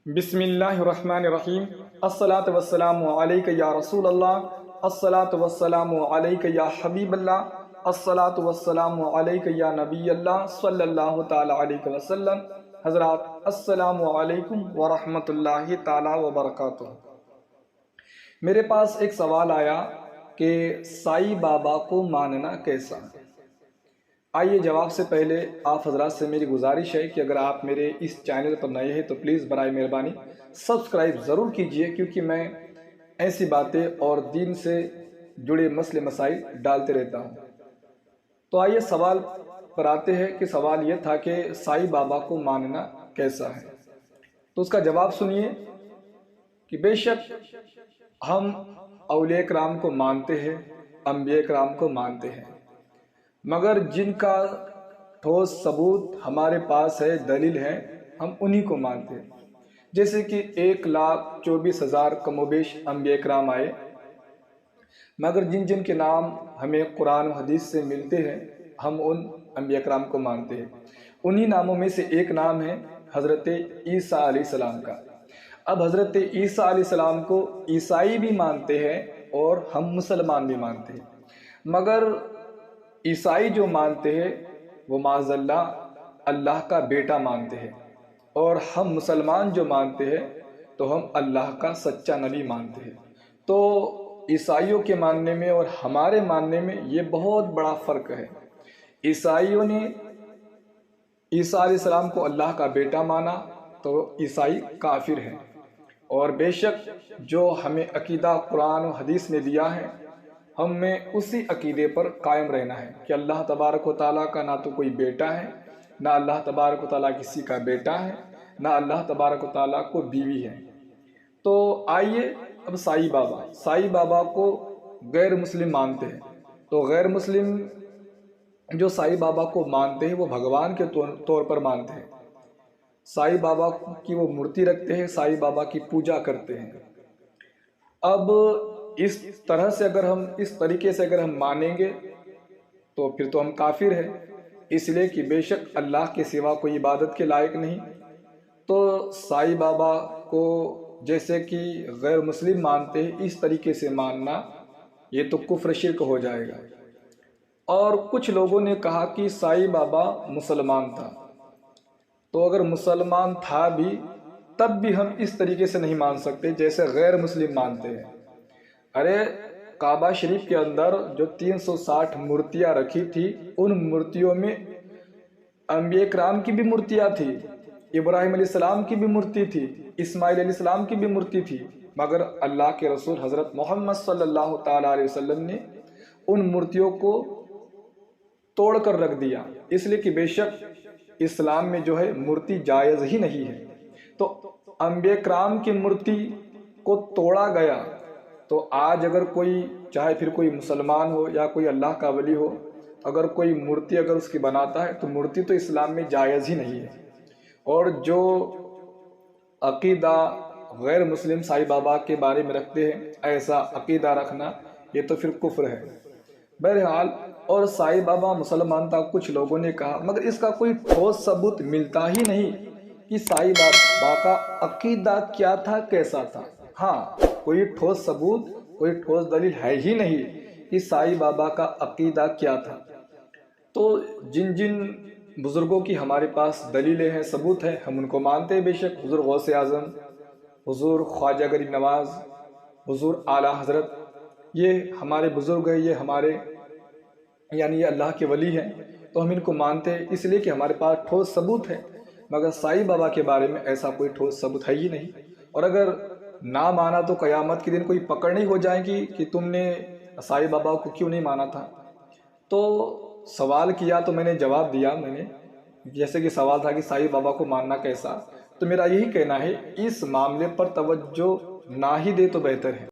بسم اللہ الرحمن الرحیم۔ الصلاۃ والسلام علیک یا رسول اللہ، الصلاۃ والسلام علیک یا حبیب اللہ، الصلاۃ والسلام علیک یا نبی اللہ صلی اللہ تعالی علیہ وسلم۔ حضرات السلام علیکم ورحمۃ اللہ تعالی وبرکاتہ۔ میرے پاس ایک سوال آیا کہ سائی بابا کو ماننا کیسا؟ آئیے جواب سے پہلے آپ حضرات سے میری گزارش ہے کہ اگر آپ میرے اس چینل پر نئے ہیں تو پلیز برائے مہربانی سبسکرائب ضرور کیجئے، کیونکہ میں ایسی باتیں اور دین سے جڑے مسئلے مسائل ڈالتے رہتا ہوں۔ تو آئیے سوال پر آتے ہیں کہ سوال یہ تھا کہ سائی بابا کو ماننا کیسا ہے؟ تو اس کا جواب سنیے کہ بے شک ہم اولیاء کرام کو مانتے ہیں، انبیاء کرام کو مانتے ہیں، مگر جن کا ٹھوس ثبوت ہمارے پاس ہے، دلیل ہے، ہم انہی کو مانتے ہیں۔ جیسے کہ 1,24,000 کم و بیش انبیاء کرام آئے، مگر جن جن کے نام ہمیں قرآن و حدیث سے ملتے ہیں ہم ان انبیاء کرام کو مانتے ہیں۔ انہی ناموں میں سے ایک نام ہے حضرت عیسیٰ علیہ السلام کا۔ اب حضرت عیسیٰ علیہ السلام کو عیسائی بھی مانتے ہیں اور ہم مسلمان بھی مانتے ہیں، مگر عیسائی جو مانتے ہیں وہ معاذ اللہ کا بیٹا مانتے ہیں، اور ہم مسلمان جو مانتے ہیں تو ہم اللہ کا سچا نبی مانتے ہیں۔ تو عیسائیوں کے ماننے میں اور ہمارے ماننے میں یہ بہت بڑا فرق ہے۔ عیسائیوں نے عیسیٰ علیہ السلام کو اللہ کا بیٹا مانا تو عیسائی کافر ہیں، اور بے شک جو ہمیں عقیدہ قرآن و حدیث نے دیا ہے ہمیں اسی عقیدے پر قائم رہنا ہے کہ اللہ تبارک و تعالیٰ کا نہ تو کوئی بیٹا ہے، نہ اللہ تبارک و تعالیٰ کسی کا بیٹا ہے، نہ اللہ تبارک و تعالیٰ کو بیوی ہے۔ تو آئیے اب سائی بابا کو غیر مسلم مانتے ہیں، تو غیر مسلم جو سائی بابا کو مانتے ہیں وہ بھگوان کے طور پر مانتے ہیں، سائی بابا کی وہ مورتی رکھتے ہیں، سائی بابا کی پوجا کرتے ہیں۔ اب اس طریقے سے اگر ہم مانیں گے تو پھر تو ہم کافر ہیں، اس لیے کہ بے شک اللہ کے سوا کوئی عبادت کے لائق نہیں۔ تو سائی بابا کو جیسے کہ غیر مسلم مانتے ہیں اس طریقے سے ماننا یہ تو کفر شرک ہو جائے گا۔ اور کچھ لوگوں نے کہا کہ سائی بابا مسلمان تھا، تو اگر مسلمان تھا بھی تب بھی ہم اس طریقے سے نہیں مان سکتے جیسے غیر مسلم مانتے ہیں۔ ارے کعبہ شریف کے اندر جو 360 مورتیاں رکھی تھی، ان مورتیوں میں انبیاء کرام کی بھی مورتیاں تھی، ابراہیم علیہ السلام کی بھی مورتی تھی، اسماعیل علیہ السلام کی بھی مورتی تھی، مگر اللہ کے رسول حضرت محمد صلی اللہ تعالی علیہ وسلم نے ان مورتیوں کو توڑ کر رکھ دیا، اس لیے کہ بے شک اسلام میں جو ہے مورتی جائز ہی نہیں ہے۔ تو انبیاء کرام کی مورتی کو توڑا گیا، تو آج اگر کوئی چاہے پھر کوئی مسلمان ہو یا کوئی اللہ کا ولی ہو، اگر کوئی مورتی اگر اس کی بناتا ہے تو مورتی تو اسلام میں جائز ہی نہیں ہے۔ اور جو عقیدہ غیر مسلم سائی بابا کے بارے میں رکھتے ہیں، ایسا عقیدہ رکھنا یہ تو پھر کفر ہے۔ بہرحال اور سائی بابا مسلمان تھا کچھ لوگوں نے کہا، مگر اس کا کوئی ٹھوس ثبوت ملتا ہی نہیں کہ سائی بابا کا عقیدہ کیا تھا، کیسا تھا۔ ہاں، کوئی ٹھوس ثبوت، کوئی ٹھوس دلیل ہے ہی نہیں کہ سائی بابا کا عقیدہ کیا تھا۔ تو جن جن بزرگوں کی ہمارے پاس دلیلیں ہیں، ثبوت ہے، ہم ان کو مانتے ہیں۔ بے شک حضور غوث اعظم، حضور خواجہ غریب نواز، حضور اعلیٰ حضرت، یہ ہمارے بزرگ ہیں، یہ ہمارے یعنی یہ اللہ کے ولی ہیں، تو ہم ان کو مانتے ہیں اس لیے کہ ہمارے پاس ٹھوس ثبوت ہے۔ مگر سائی بابا کے بارے میں ایسا کوئی ٹھوس ثبوت ہے ہی نہیں، اور اگر نہ مانا تو قیامت کے دن کوئی پکڑ نہیں ہو جائے گی کہ تم نے سائی بابا کو کیوں نہیں مانا تھا۔ تو سوال کیا تو میں نے جواب دیا، میں نے جیسے کہ سوال تھا کہ سائی بابا کو ماننا کیسا، تو میرا یہی کہنا ہے اس معاملے پر توجہ نہ ہی دے تو بہتر ہے۔